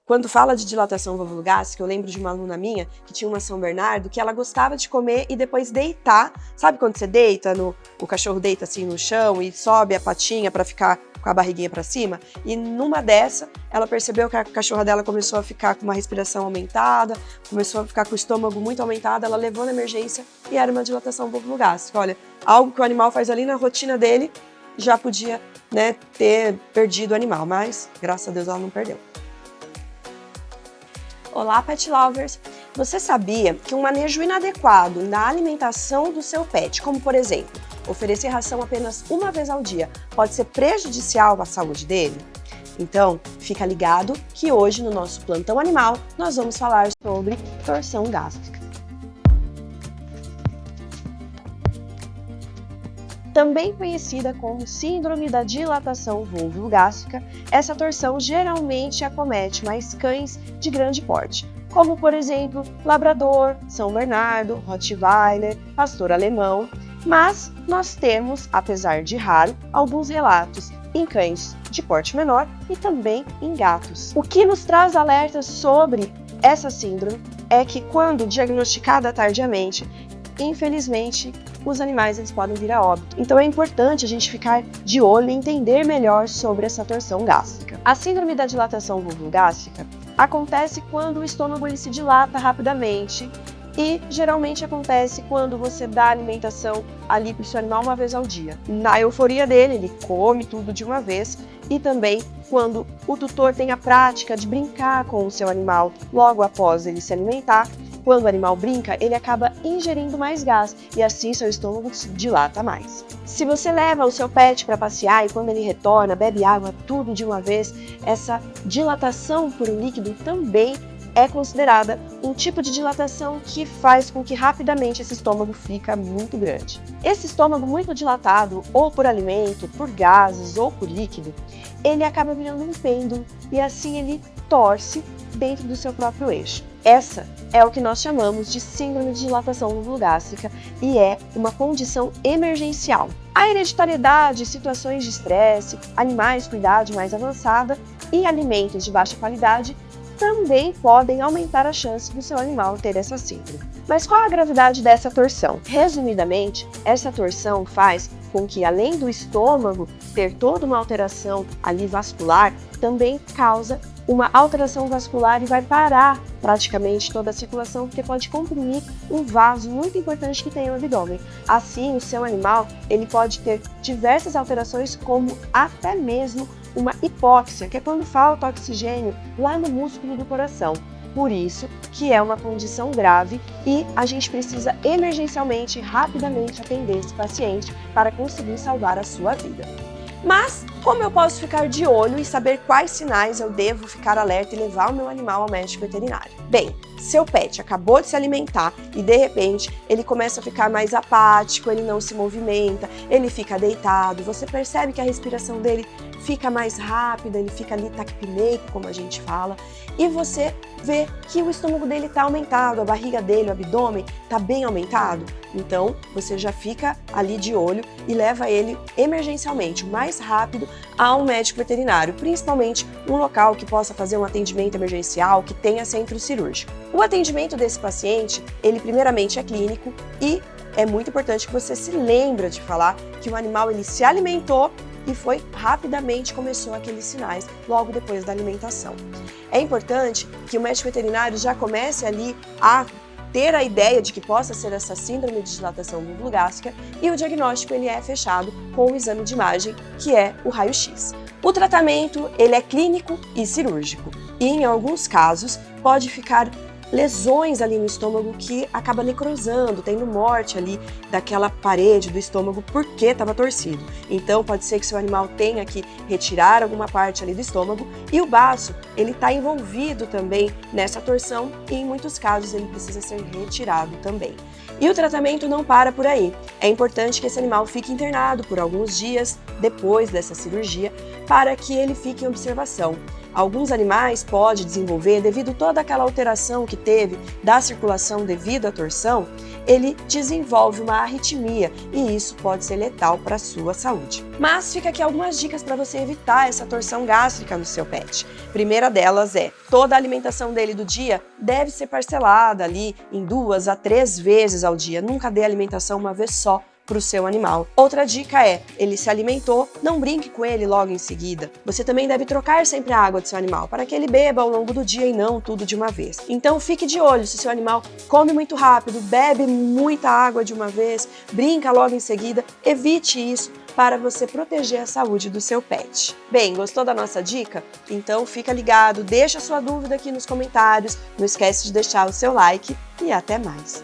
Quando fala de dilatação vulvogástrica, eu lembro de uma aluna minha que tinha uma São Bernardo que ela gostava de comer e depois deitar. Sabe quando você deita, o cachorro deita assim no chão e sobe a patinha para ficar com a barriguinha para cima? E numa dessa, ela percebeu que a cachorra dela começou a ficar com uma respiração aumentada, começou a ficar com o estômago muito aumentado, ela levou na emergência e era uma dilatação vulvogástrica. Olha, algo que o animal faz ali na rotina dele já podia, né, ter perdido o animal, mas graças a Deus ela não perdeu. Olá, pet lovers! Você sabia que um manejo inadequado na alimentação do seu pet, como por exemplo, oferecer ração apenas uma vez ao dia, pode ser prejudicial à saúde dele? Então, fica ligado que hoje no nosso Plantão Animal nós vamos falar sobre torção gástrica. Também conhecida como síndrome da dilatação vulvogástrica, essa torção geralmente acomete mais cães de grande porte, como por exemplo Labrador, São Bernardo, Rottweiler, Pastor Alemão, mas nós temos, apesar de raro, alguns relatos em cães de porte menor e também em gatos. O que nos traz alertas sobre essa síndrome é que quando diagnosticada tardiamente, infelizmente, os animais eles podem vir a óbito. Então é importante a gente ficar de olho e entender melhor sobre essa torção gástrica. A síndrome da dilatação vulvogástrica acontece quando o estômago ele se dilata rapidamente e geralmente acontece quando você dá alimentação ali para o seu animal uma vez ao dia. Na euforia dele, ele come tudo de uma vez e também quando o tutor tem a prática de brincar com o seu animal logo após ele se alimentar. Quando o animal brinca, ele acaba ingerindo mais gás e assim seu estômago se dilata mais. Se você leva o seu pet para passear e quando ele retorna, bebe água tudo de uma vez, essa dilatação por um líquido também é considerada um tipo de dilatação que faz com que rapidamente esse estômago fica muito grande. Esse estômago muito dilatado, ou por alimento, por gases ou por líquido, ele acaba virando um pêndulo e assim ele torce dentro do seu próprio eixo. Essa é o que nós chamamos de síndrome de dilatação vulvogástrica e é uma condição emergencial. A hereditariedade, situações de estresse, animais com idade mais avançada e alimentos de baixa qualidade também podem aumentar a chance do seu animal ter essa síndrome. Mas qual a gravidade dessa torção? Resumidamente, essa torção faz com que, além do estômago ter toda uma alteração ali vascular, também causa uma alteração vascular e vai parar praticamente toda a circulação, porque pode comprimir um vaso muito importante que tem no abdômen. Assim, o seu animal ele pode ter diversas alterações, como até mesmo uma hipóxia, que é quando falta oxigênio lá no músculo do coração. Por isso que é uma condição grave e a gente precisa emergencialmente, rapidamente atender esse paciente para conseguir salvar a sua vida. Mas como eu posso ficar de olho e saber quais sinais eu devo ficar alerta e levar o meu animal ao médico veterinário? Bem, seu pet acabou de se alimentar e de repente ele começa a ficar mais apático, ele não se movimenta, ele fica deitado, você percebe que a respiração dele fica mais rápida, ele fica ali taquipneico, como a gente fala, e você vê que o estômago dele está aumentado, a barriga dele, o abdômen está bem aumentado, então você já fica ali de olho e leva ele emergencialmente, o mais rápido, a um médico veterinário, principalmente um local que possa fazer um atendimento emergencial, que tenha centro cirúrgico. O atendimento desse paciente, ele primeiramente é clínico e é muito importante que você se lembre de falar que o animal ele se alimentou e foi rapidamente começou aqueles sinais logo depois da alimentação. É importante que o médico veterinário já comece ali a ter a ideia de que possa ser essa síndrome de dilatação vulvogástrica e o diagnóstico ele é fechado com o exame de imagem, que é o raio-x. O tratamento ele é clínico e cirúrgico e em alguns casos pode ficar lesões ali no estômago que acaba necrosando, tendo morte ali daquela parede do estômago porque estava torcido. Então pode ser que seu animal tenha que retirar alguma parte ali do estômago e o baço ele está envolvido também nessa torção e em muitos casos ele precisa ser retirado também. E o tratamento não para por aí. É importante que esse animal fique internado por alguns dias depois dessa cirurgia para que ele fique em observação. Alguns animais podem desenvolver, devido a toda aquela alteração que teve da circulação devido à torção, ele desenvolve uma arritmia e isso pode ser letal para a sua saúde. Mas fica aqui algumas dicas para você evitar essa torção gástrica no seu pet. Primeira delas é, toda a alimentação dele do dia deve ser parcelada ali em 2 a 3 vezes ao dia, nunca dê alimentação uma vez só para o seu animal. Outra dica é, ele se alimentou, não brinque com ele logo em seguida. Você também deve trocar sempre a água do seu animal, para que ele beba ao longo do dia e não tudo de uma vez. Então fique de olho se o seu animal come muito rápido, bebe muita água de uma vez, brinca logo em seguida, evite isso para você proteger a saúde do seu pet. Bem, gostou da nossa dica? Então fica ligado, deixa sua dúvida aqui nos comentários, não esquece de deixar o seu like e até mais!